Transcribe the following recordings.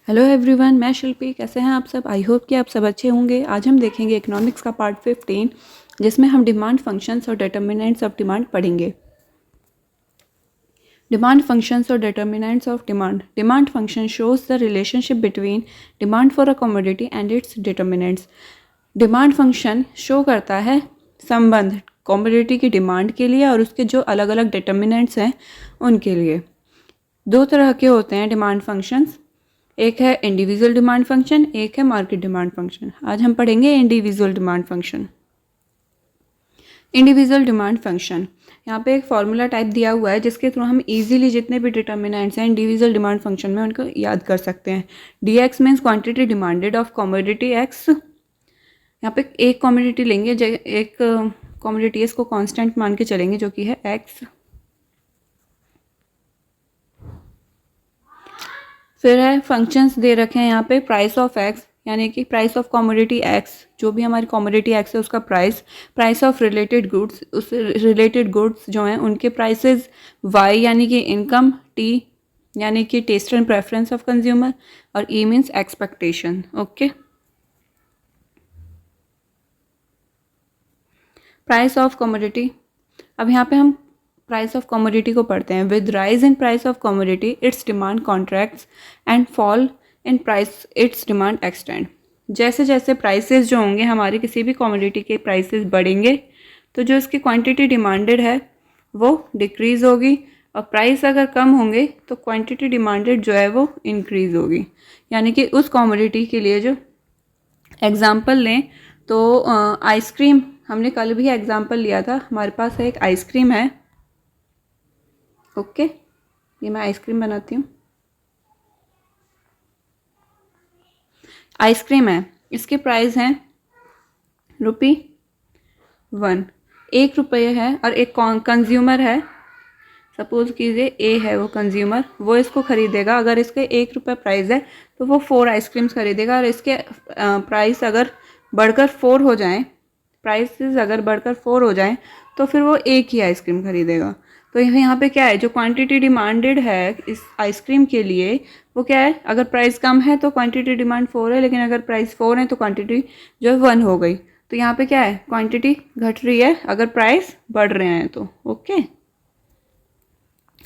Hello everyone, मैं शिल्पी। कैसे हैं आप सब? आई होप कि आप सब अच्छे होंगे। आज हम देखेंगे इकोनॉमिक्स का पार्ट 15, जिसमें हम डिमांड फंक्शंस और डिटर्मिनेंट्स ऑफ डिमांड पढ़ेंगे। डिमांड फंक्शंस और determinants of demand. Demand function shows the relationship between demand for a commodity and it's determinants. Demand function show करता है संबंध कमोडिटी की डिमांड के लिए और उसके जो अलग अलग डिटर्मिनेंट्स हैं उनके लिए। दो तरह के होते हैं डिमांड फंक्शंस, एक है इंडिविजुअल डिमांड फंक्शन, एक है मार्केट डिमांड फंक्शन। आज हम पढ़ेंगे individual demand function. Individual demand function, यहाँ पे एक फॉर्मूला टाइप दिया हुआ है जिसके थ्रू हम इजीली जितने भी डिटर्मिनेंट्स हैं इंडिविजुअल डिमांड फंक्शन में उनको याद कर सकते हैं। D x means quantity demanded of commodity x. यहाँ पे एक कमोडिटी लेंगे, एक कमोडिटी इसको कांस्टेंट मान के चलेंगे जो कि है एक्स। फिर है फंक्शंस दे रखे हैं यहाँ पे प्राइस ऑफ एक्स, यानी कि प्राइस ऑफ कमोडिटी एक्स, जो भी हमारी कमोडिटी एक्स है उसका price. Price of related goods, उस रिलेटेड गुड्स जो हैं उनके प्राइसेस। वाई यानी कि इनकम, टी यानी कि test and preference of consumer, और E means expectation. Okay, price of commodity. अब यहाँ पे हम प्राइस ऑफ कमोडिटी को पढ़ते हैं। With rise in price of commodity it's demand contracts and fall in price it's demand extend. जैसे जैसे प्राइसेस जो होंगे हमारी किसी भी कमोडिटी के प्राइसेस बढ़ेंगे तो जो इसकी क्वांटिटी डिमांडेड है वो डिक्रीज होगी, और प्राइस अगर कम होंगे तो क्वांटिटी डिमांडेड जो है वो इंक्रीज होगी। यानी कि उस कमोडिटी के लिए जो एग्जाम्पल लें तो आइसक्रीम, हमने कल भी एग्जाम्पल लिया था। हमारे पास एक आइसक्रीम है। ओके, ये मैं आइसक्रीम बनाती हूँ। आइसक्रीम है, इसके प्राइस हैं ₹1। 1 रुपये है, और एक कंज्यूमर है, सपोज कीजिए ए है वो कंज्यूमर, वो इसको खरीदेगा। अगर इसके 1 रुपये प्राइस है तो वो 4 आइसक्रीम्स खरीदेगा, और इसके प्राइस अगर बढ़कर 4 हो जाएं, प्राइसेस अगर बढ़कर 4 हो जाएं तो फिर वो एक ही आइसक्रीम खरीदेगा। तो यहाँ पे क्या है, जो क्वांटिटी डिमांडेड है इस आइसक्रीम के लिए वो क्या है, अगर प्राइस कम है तो क्वांटिटी डिमांड 4 है, लेकिन अगर प्राइस 4 है तो क्वांटिटी जो है 1 हो गई। तो यहाँ पे क्या है, क्वांटिटी घट रही है अगर प्राइस बढ़ रहे हैं तो। ओके,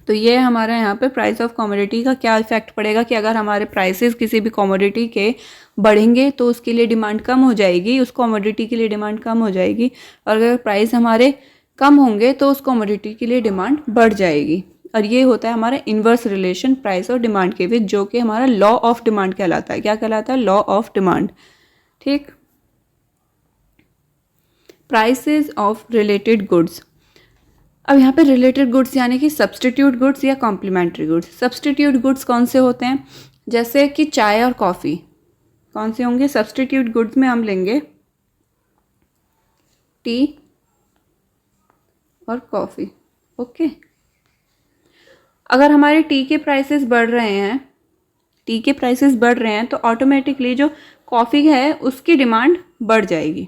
तो ये हमारा यहाँ पे प्राइस ऑफ कमोडिटी का क्या इफेक्ट पड़ेगा कि अगर हमारे प्राइसेस किसी भी कमोडिटी के बढ़ेंगे तो उसके लिए डिमांड कम हो जाएगी, उस कमोडिटी के लिए डिमांड कम हो जाएगी, और अगर प्राइस हमारे कम होंगे तो उस कमोडिटी के लिए डिमांड बढ़ जाएगी। और ये होता है हमारा इन्वर्स रिलेशन प्राइस और डिमांड के बीच, जो कि हमारा लॉ ऑफ डिमांड कहलाता है। क्या कहलाता है? Law of demand. ठीक, प्राइसेस ऑफ रिलेटेड गुड्स। अब यहाँ पे रिलेटेड गुड्स यानी कि सब्सटीट्यूट गुड्स या कॉम्प्लीमेंट्री गुड्स। सब्सटीट्यूट गुड्स कौन से होते हैं? जैसे कि चाय और कॉफ़ी। कौन से होंगे सब्सटीट्यूट गुड्स में? हम लेंगे टी और कॉफ़ी। ओके, अगर हमारे टी के प्राइसेस बढ़ रहे हैं, टी के प्राइसेस बढ़ रहे हैं तो ऑटोमेटिकली जो कॉफ़ी है उसकी डिमांड बढ़ जाएगी।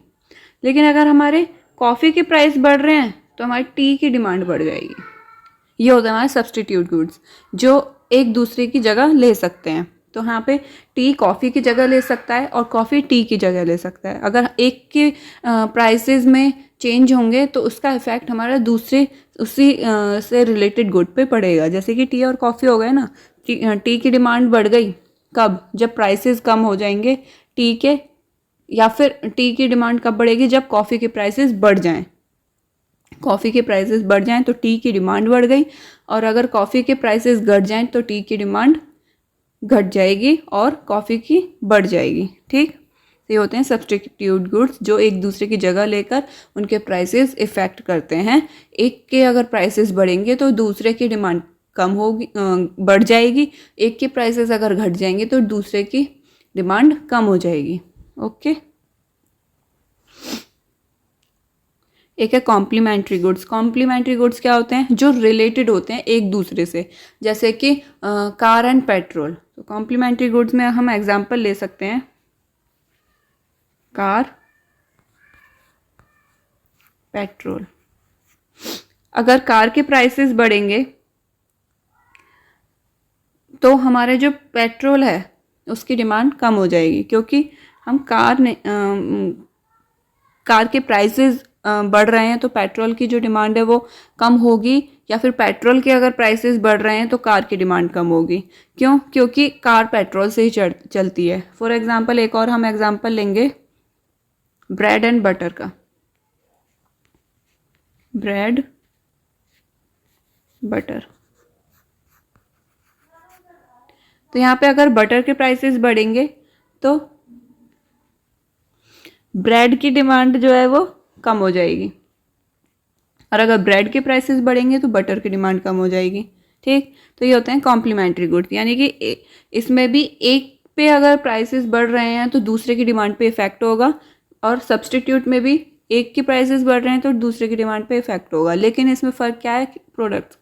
लेकिन अगर हमारे कॉफ़ी के प्राइस बढ़ रहे हैं तो हमारी टी की डिमांड बढ़ जाएगी। ये होता है हमारे सब्सटीट्यूट गुड्स, जो एक दूसरे की जगह ले सकते हैं। तो यहाँ पे टी कॉफ़ी की जगह ले सकता है और कॉफ़ी टी की जगह ले सकता है। अगर एक के प्राइसेस में चेंज होंगे तो उसका इफेक्ट हमारा दूसरे उसी से रिलेटेड गुड पे पड़ेगा। जैसे कि टी और कॉफ़ी हो गए ना, टी की डिमांड बढ़ गई कब? जब प्राइसेस कम हो जाएंगे टी के, या फिर टी की डिमांड कब बढ़ेगी? जब कॉफ़ी के प्राइसेस बढ़ जाएं। कॉफ़ी के प्राइसेस बढ़ जाएं तो टी की डिमांड बढ़ गई, और अगर कॉफ़ी के प्राइसेस घट जाएं तो टी की डिमांड घट जाएगी और कॉफ़ी की बढ़ जाएगी। ठीक, ये होते हैं सब्सटीट्यूट गुड्स, जो एक दूसरे की जगह लेकर उनके प्राइसेस इफेक्ट करते हैं। एक के अगर प्राइसेस बढ़ेंगे तो दूसरे की डिमांड कम होगी, बढ़ जाएगी। एक के प्राइसेस अगर घट जाएंगे तो दूसरे की डिमांड कम हो जाएगी। ओके, एक है कॉम्प्लीमेंट्री गुड्स। कॉम्प्लीमेंट्री गुड्स क्या होते हैं? जो रिलेटेड होते हैं एक दूसरे से, जैसे कि कार एंड पेट्रोल। तो कॉम्प्लीमेंट्री गुड्स में हम एग्जांपल ले सकते हैं कार, पेट्रोल। अगर कार के प्राइसेस बढ़ेंगे तो हमारे जो पेट्रोल है उसकी डिमांड कम हो जाएगी, क्योंकि हम कार के प्राइसेस बढ़ रहे हैं तो पेट्रोल की जो डिमांड है वो कम होगी, या फिर पेट्रोल के अगर प्राइसेस बढ़ रहे हैं तो कार की डिमांड कम होगी। क्यों? क्योंकि कार पेट्रोल से ही चलती है। फॉर एग्जांपल एक और हम एग्जांपल लेंगे ब्रेड एंड बटर का। ब्रेड बटर, तो यहाँ पे अगर बटर के प्राइसेस बढ़ेंगे तो ब्रेड की डिमांड जो है वो कम हो जाएगी, और अगर ब्रेड के प्राइसेस बढ़ेंगे तो बटर की डिमांड कम हो जाएगी। ठीक, तो ये होते हैं कॉम्प्लीमेंट्री गुड्स, यानी कि इसमें भी एक पे अगर प्राइसेस बढ़ रहे हैं तो दूसरे की डिमांड पे इफेक्ट होगा, और सब्स्टिट्यूट में भी एक की प्राइसेस बढ़ रहे हैं तो दूसरे की डिमांड पे इफेक्ट होगा। लेकिन इसमें फ़र्क क्या है? प्रोडक्ट्स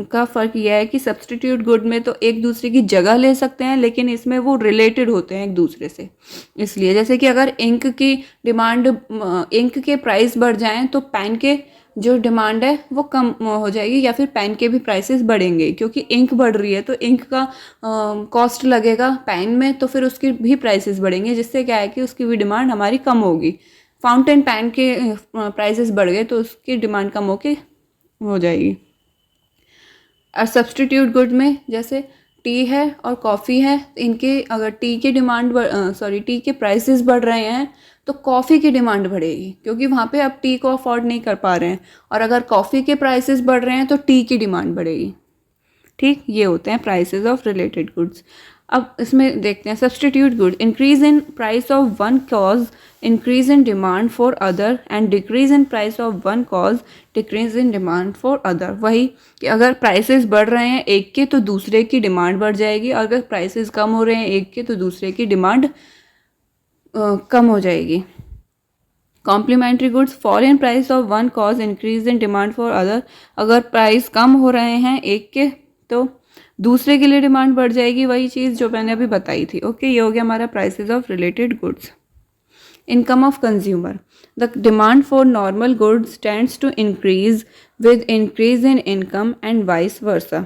का फ़र्क यह है कि सब्स्टिट्यूट गुड में तो एक दूसरे की जगह ले सकते हैं, लेकिन इसमें वो रिलेटेड होते हैं एक दूसरे से। इसलिए जैसे कि अगर इंक की डिमांड, इंक के प्राइस बढ़ जाएं तो पेन के जो डिमांड है वो कम हो जाएगी, या फिर पेन के भी प्राइसेस बढ़ेंगे, क्योंकि इंक बढ़ रही है तो इंक का कॉस्ट लगेगा पेन में, तो फिर उसकी भी प्राइसेस बढ़ेंगे, जिससे क्या है कि उसकी भी डिमांड हमारी कम होगी। फाउंटेन पेन के प्राइसेस बढ़ गए तो उसकी डिमांड कम हो जाएगी। और सब्स्टिट्यूट गुड में जैसे टी है और कॉफ़ी है, इनके अगर टी के प्राइसेस बढ़ रहे हैं तो कॉफ़ी की डिमांड बढ़ेगी, क्योंकि वहाँ पे आप टी को अफोर्ड नहीं कर पा रहे हैं, और अगर कॉफ़ी के प्राइसेस बढ़ रहे हैं तो टी की डिमांड बढ़ेगी। ठीक, ये होते हैं प्राइसेस ऑफ रिलेटेड गुड्स। अब इसमें देखते हैं substitute good. Increase in price of one cause increase in demand for other, and decrease in price of one cause decrease in demand for other. वही कि अगर प्राइसेस बढ़ रहे हैं एक के तो दूसरे की डिमांड बढ़ जाएगी, और अगर प्राइसेस कम हो रहे हैं एक के तो दूसरे की डिमांड कम हो जाएगी। Complementary goods, fall in price of one cause increase in demand for other. अगर प्राइस कम हो रहे हैं एक के तो दूसरे के लिए डिमांड बढ़ जाएगी, वही चीज़ जो मैंने अभी बताई थी। ओके, ये हो गया हमारा prices of related goods. Income of consumer, the demand for normal goods tends to increase with increase in income and vice versa.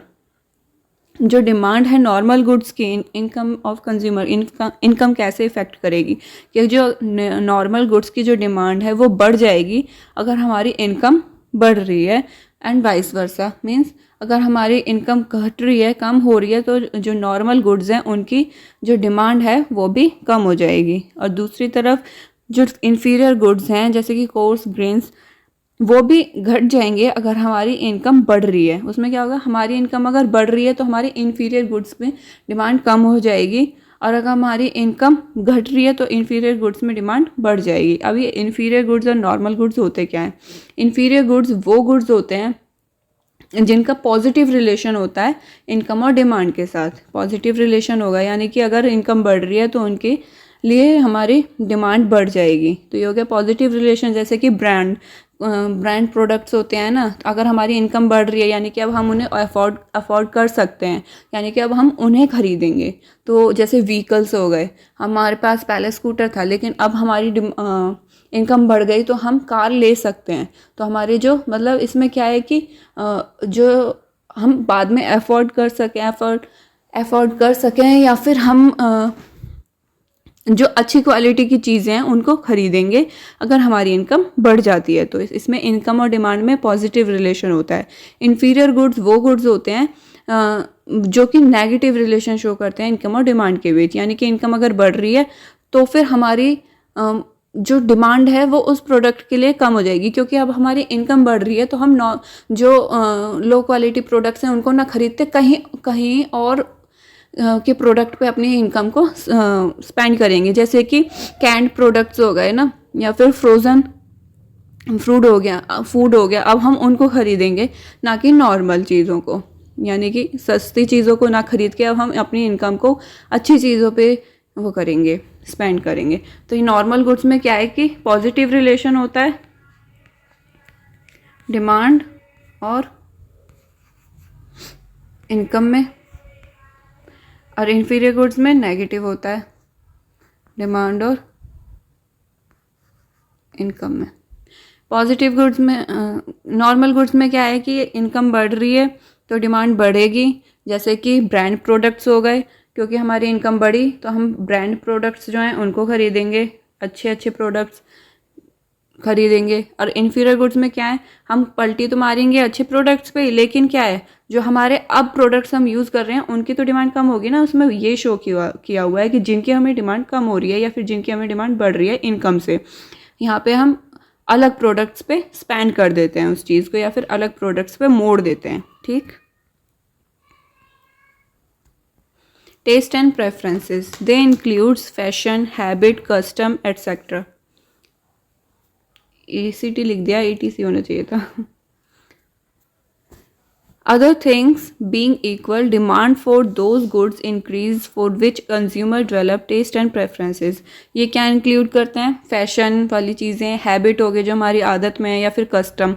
जो डिमांड है नॉर्मल गुड्स की, इनकम ऑफ कंज्यूमर, इनकम कैसे इफेक्ट करेगी कि जो नॉर्मल गुड्स की जो demand है वो बढ़ जाएगी अगर हमारी इनकम बढ़ रही है, एंड वाइस वर्सा मीन्स अगर हमारी इनकम घट रही है, कम हो रही है, तो जो नॉर्मल गुड्स हैं उनकी जो डिमांड है वो भी कम हो जाएगी। और दूसरी तरफ जो इन्फीरियर गुड्स हैं जैसे कि कोर्स ग्रेन्स, वो भी घट जाएंगे अगर हमारी इनकम बढ़ रही है। उसमें क्या होगा, हमारी इनकम अगर बढ़ रही है तो हमारी इन्फीरियर गुड्स में डिमांड कम हो जाएगी, और अगर हमारी इनकम घट रही है तो इन्फीरियर गुड्स में डिमांड बढ़ जाएगी। अब ये इन्फीरियर गुड्स और नॉर्मल गुड्स होते क्या हैं? इन्फीरियर गुड्स वो गुड्स होते हैं जिनका पॉजिटिव रिलेशन होता है इनकम और डिमांड के साथ। पॉजिटिव रिलेशन होगा यानी कि अगर इनकम बढ़ रही है तो उनके लिए हमारी डिमांड बढ़ जाएगी। तो ये हो गया पॉजिटिव रिलेशन। जैसे कि ब्रांड प्रोडक्ट्स होते हैं ना, अगर हमारी इनकम बढ़ रही है यानी कि अब हम उन्हें अफोर्ड कर सकते हैं, यानी कि अब हम उन्हें खरीदेंगे। तो जैसे व्हीकल्स हो गए, हमारे पास पहले स्कूटर था लेकिन अब हमारी इनकम बढ़ गई तो हम कार ले सकते हैं। तो हमारे जो मतलब इसमें क्या है कि जो हम बाद में अफोर्ड कर सकें या फिर हम जो अच्छी क्वालिटी की चीज़ें हैं उनको खरीदेंगे अगर हमारी इनकम बढ़ जाती है। तो इसमें इनकम और डिमांड में पॉजिटिव रिलेशन होता है। इन्फीरियर गुड्स वो गुड्स होते हैं जो कि नेगेटिव रिलेशन शो करते हैं इनकम और डिमांड के बीच। यानी कि इनकम अगर बढ़ रही है तो फिर हमारी जो डिमांड है वो उस प्रोडक्ट के लिए कम हो जाएगी, क्योंकि अब हमारी इनकम बढ़ रही है तो हम जो लो क्वालिटी प्रोडक्ट्स हैं उनको ना खरीदते कहीं और के प्रोडक्ट पे अपनी इनकम को स्पेंड करेंगे। जैसे कि कैंड प्रोडक्ट्स हो गए ना, या फिर फ्रोज़न फूड हो गया, अब हम उनको खरीदेंगे ना कि नॉर्मल चीज़ों को, यानी कि सस्ती चीज़ों को ना खरीद के अब हम अपनी इनकम को अच्छी चीज़ों पे वो करेंगे, स्पेंड करेंगे। तो ये नॉर्मल गुड्स में क्या है कि पॉजिटिव रिलेशन होता है डिमांड और इनकम में, और इन्फीरियर गुड्स में नेगेटिव होता है डिमांड और इनकम में। पॉजिटिव गुड्स में, नॉर्मल गुड्स में क्या है कि इनकम बढ़ रही है तो डिमांड बढ़ेगी, जैसे कि ब्रांड प्रोडक्ट्स हो गए क्योंकि हमारी इनकम बढ़ी तो हम ब्रांड प्रोडक्ट्स जो हैं उनको खरीदेंगे, अच्छे अच्छे प्रोडक्ट्स खरीदेंगे। और इन्फीरियर गुड्स में क्या है, हम पलटी तो मारेंगे अच्छे प्रोडक्ट्स पे, लेकिन क्या है जो हमारे अब प्रोडक्ट्स हम यूज़ कर रहे हैं उनकी तो डिमांड कम होगी ना। उसमें ये शो किया हुआ है कि जिनकी हमें डिमांड कम हो रही है या फिर जिनकी हमें डिमांड बढ़ रही है इनकम से, यहाँ पे हम अलग प्रोडक्ट्स पे स्पेंड कर देते हैं उस चीज़ को, या फिर अलग प्रोडक्ट्स पे मोड़ देते हैं। ठीक। Test and preferences, they includes fashion, habit, custom etcetera. ECT लिख दिया, ETC होना चाहिए था। Other things being equal, demand for those goods increase for which consumer develop taste and preferences। ये क्या इंक्लूड करते हैं, फैशन वाली चीज़ें, हैबिट हो गई जो हमारी आदत में है, या फिर कस्टम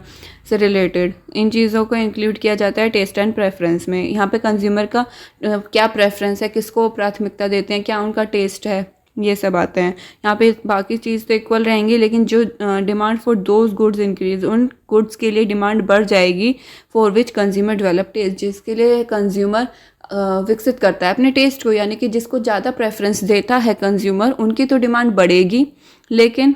से रिलेटेड, इन चीज़ों को इंक्लूड किया जाता है टेस्ट एंड प्रेफरेंस में। यहाँ पे कंज्यूमर का क्या प्रेफरेंस है, किसको प्राथमिकता देते हैं, क्या उनका टेस्ट है, ये सब आते हैं यहाँ पे। बाकी चीज़ तो इक्वल रहेंगी, लेकिन जो demand for those goods increase, उन गुड्स के लिए डिमांड बढ़ जाएगी, for which consumer develop test, जिसके लिए कंज्यूमर विकसित करता है अपने टेस्ट को, यानी कि जिसको ज़्यादा प्रेफरेंस देता है कंज्यूमर, उनकी तो डिमांड बढ़ेगी, लेकिन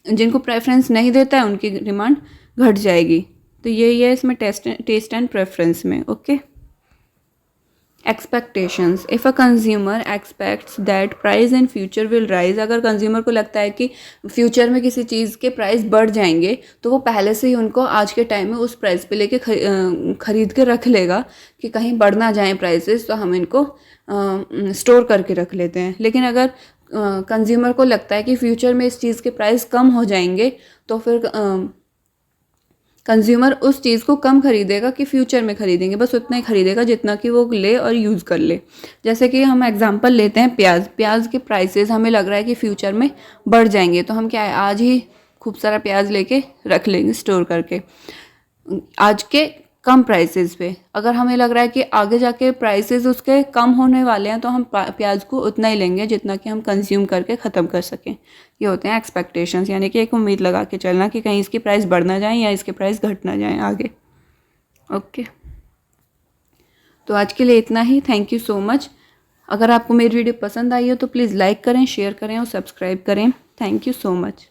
जिनको प्रेफरेंस नहीं देता है उनकी डिमांड घट जाएगी। तो यही है इसमें टेस्ट एंड प्रेफरेंस में। Okay. Expectations, if a consumer aspects that price in future will rise, अगर कंज्यूमर को लगता है कि फ्यूचर में किसी चीज़ के प्राइस बढ़ जाएंगे, तो वो पहले से ही उनको आज के टाइम में उस प्राइस पे लेके खरीद के रख लेगा कि कहीं बढ़ ना जाए प्राइसेस, तो हम इनको स्टोर करके रख लेते हैं। लेकिन अगर कंज्यूमर को लगता है कि फ्यूचर में इस चीज़ के प्राइस कम हो जाएंगे, तो फिर कंज्यूमर उस चीज़ को कम खरीदेगा कि फ्यूचर में खरीदेंगे, बस उतना ही खरीदेगा जितना कि वो ले और यूज़ कर ले। जैसे कि हम एग्जांपल लेते हैं प्याज के प्राइसेस हमें लग रहा है कि फ्यूचर में बढ़ जाएंगे, तो हम क्या है आज ही खूब सारा प्याज लेके रख लेंगे स्टोर करके आज के कम प्राइसेस पे। अगर हमें लग रहा है कि आगे जाके प्राइसेस उसके कम होने वाले हैं, तो हम प्याज को उतना ही लेंगे जितना कि हम कंज्यूम करके ख़त्म कर सकें। ये होते हैं एक्सपेक्टेशंस, यानी कि एक उम्मीद लगा के चलना कि कहीं इसकी प्राइस बढ़ ना जाए या इसके प्राइस घट ना जाए आगे। ओके, तो आज के लिए इतना ही। Thank you so much. अगर आपको मेरी वीडियो पसंद आई हो तो प्लीज़ लाइक करें, शेयर करें और सब्सक्राइब करें। Thank you so much.